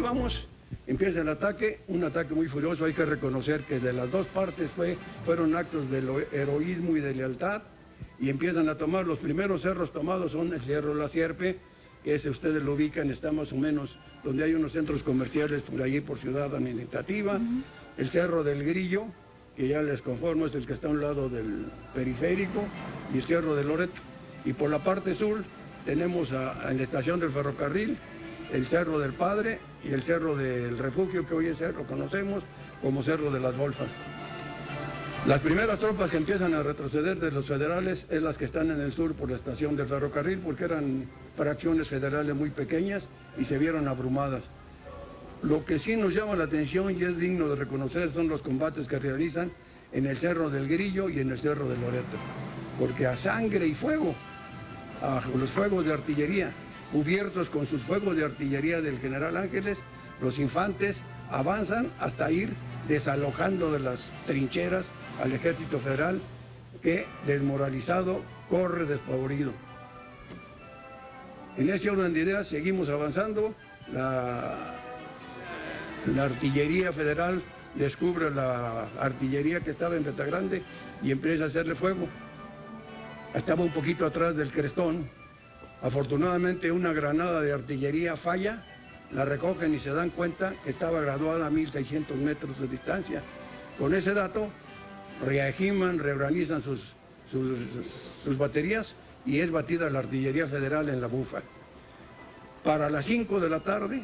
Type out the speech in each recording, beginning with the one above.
vamos, empieza el ataque, un ataque muy furioso. Hay que reconocer que de las dos partes fueron actos de heroísmo y de lealtad, y empiezan a tomar. Los primeros cerros tomados son el Cerro La Sierpe, que ese ustedes lo ubican, está más o menos donde hay unos centros comerciales por allí, por ciudad administrativa. El Cerro del Grillo, que ya les conformo, es el que está a un lado del periférico, y el Cerro de Loreto. Y por la parte sur tenemos en la estación del ferrocarril el Cerro del Padre y el Cerro del Refugio, que hoy es cerro, conocemos como Cerro de las Golfas. Las primeras tropas que empiezan a retroceder de los federales es las que están en el sur por la estación del ferrocarril, porque eran fracciones federales muy pequeñas y se vieron abrumadas. Lo que sí nos llama la atención y es digno de reconocer son los combates que realizan en el Cerro del Grillo y en el Cerro de Loreto, porque a sangre y fuego, a los fuegos de artillería, cubiertos con sus fuegos de artillería del general Ángeles, los infantes avanzan hasta ir desalojando de las trincheras al ejército federal, que desmoralizado corre despavorido. En ese orden de ideas seguimos avanzando. La artillería federal descubre la artillería que estaba en Betagrande y empieza a hacerle fuego. Estaba un poquito atrás del Crestón. Afortunadamente una granada de artillería falla, la recogen y se dan cuenta que estaba graduada a 1.600 metros de distancia. Con ese dato reagiman, reorganizan sus baterías y es batida la artillería federal en la Bufa. Para las 5 de la tarde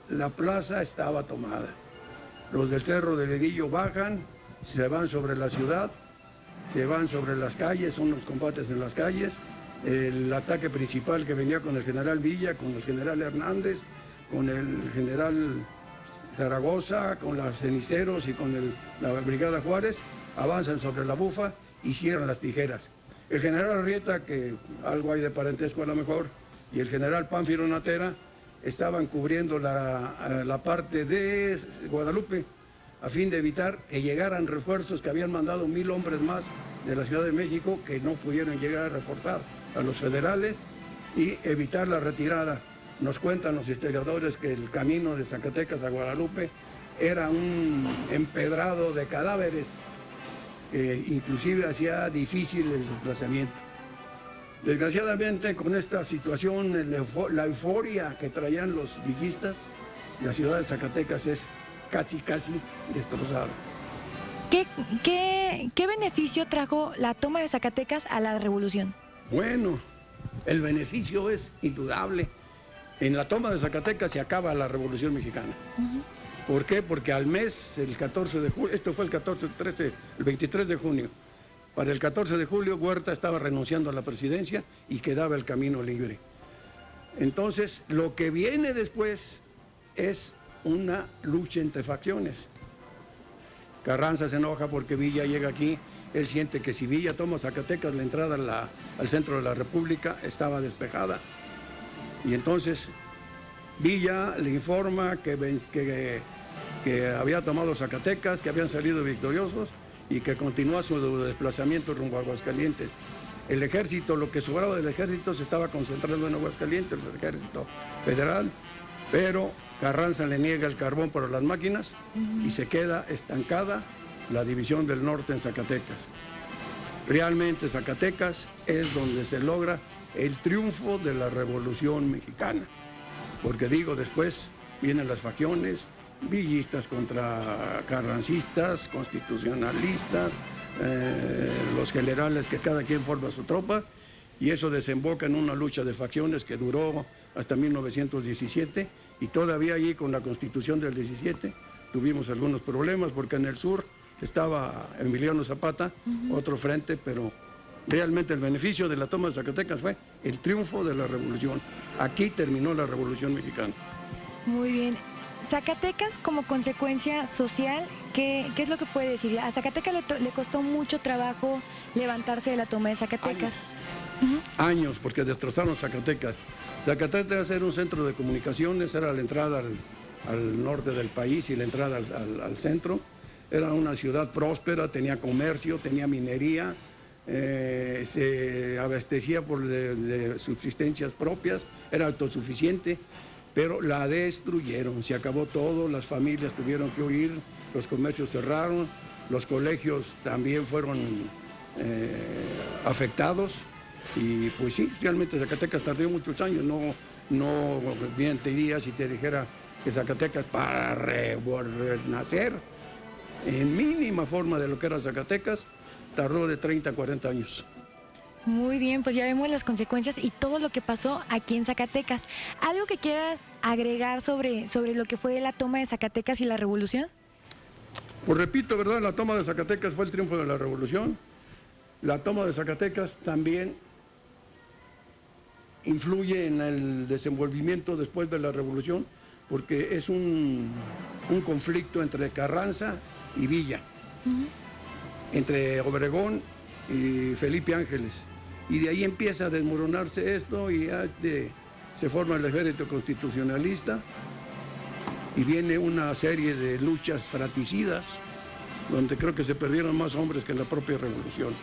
la plaza estaba tomada. Los del Cerro del Grillo bajan, se van sobre la ciudad, se van sobre las calles, son los combates en las calles. El ataque principal que venía con el general Villa, con el general Hernández, con el general Zaragoza, con los ceniceros y con la brigada Juárez, avanzan sobre la Bufa y cierran las tijeras. El general Arrieta, que algo hay de parentesco a lo mejor, y el general Pánfilo Natera estaban cubriendo la parte de Guadalupe a fin de evitar que llegaran refuerzos, que habían mandado 1000 hombres más de la Ciudad de México que no pudieron llegar a reforzar a los federales y evitar la retirada. Nos cuentan los historiadores que el camino de Zacatecas a Guadalupe era un empedrado de cadáveres que inclusive hacía difícil el desplazamiento. Desgraciadamente, con esta situación, la euforia que traían los villistas, la ciudad de Zacatecas es casi destrozada. ¿Qué beneficio trajo la toma de Zacatecas a la revolución? Bueno, el beneficio es indudable. En la toma de Zacatecas se acaba la Revolución Mexicana. ¿Por qué? Porque al mes, el 14 de julio, esto fue el 23 de junio, para el 14 de julio Huerta estaba renunciando a la presidencia y quedaba el camino libre. Entonces, lo que viene después es una lucha entre facciones. Carranza se enoja porque Villa llega aquí. Él siente que si Villa toma Zacatecas, la entrada al centro de la República estaba despejada. Y entonces Villa le informa que había tomado Zacatecas, que habían salido victoriosos y que continúa su desplazamiento rumbo a Aguascalientes. El ejército, lo que sobraba del ejército se estaba concentrando en Aguascalientes, el ejército federal, pero Carranza le niega el carbón para las máquinas y se queda estancada la división del norte en Zacatecas. Realmente Zacatecas es donde se logra el triunfo de la Revolución Mexicana, porque digo, después vienen las facciones, villistas contra carrancistas, constitucionalistas, los generales que cada quien forma su tropa, y eso desemboca en una lucha de facciones que duró hasta 1917, y todavía allí con la Constitución del 17 tuvimos algunos problemas, porque en el sur estaba Emiliano Zapata, otro frente, pero realmente el beneficio de la toma de Zacatecas fue el triunfo de la revolución. Aquí terminó la Revolución Mexicana. Muy bien. Zacatecas, como consecuencia social, ¿qué es lo que puede decir? A Zacatecas le costó mucho trabajo levantarse de la toma de Zacatecas. Años, porque destrozaron Zacatecas. Zacatecas era un centro de comunicaciones, era la entrada al norte del país y la entrada al centro. Era una ciudad próspera, tenía comercio, tenía minería, se abastecía de subsistencias propias, era autosuficiente. pero la destruyeron, se acabó todo, las familias tuvieron que huir, los comercios cerraron, los colegios también fueron afectados, y pues sí, realmente Zacatecas tardó muchos años, no bien te diría si te dijera que Zacatecas para renacer en mínima forma de lo que era Zacatecas, tardó de 30 a 40 años. Muy bien, pues ya vemos las consecuencias y todo lo que pasó aquí en Zacatecas. ¿Algo que quieras agregar sobre lo que fue la toma de Zacatecas y la revolución? Pues repito, ¿verdad? La toma de Zacatecas fue el triunfo de la revolución. La toma de Zacatecas también influye en el desenvolvimiento después de la revolución, porque es un conflicto entre Carranza y Villa, entre Obregón y Felipe Ángeles. Y de ahí empieza a desmoronarse esto y ya se forma el ejército constitucionalista y viene una serie de luchas fratricidas donde creo que se perdieron más hombres que en la propia revolución.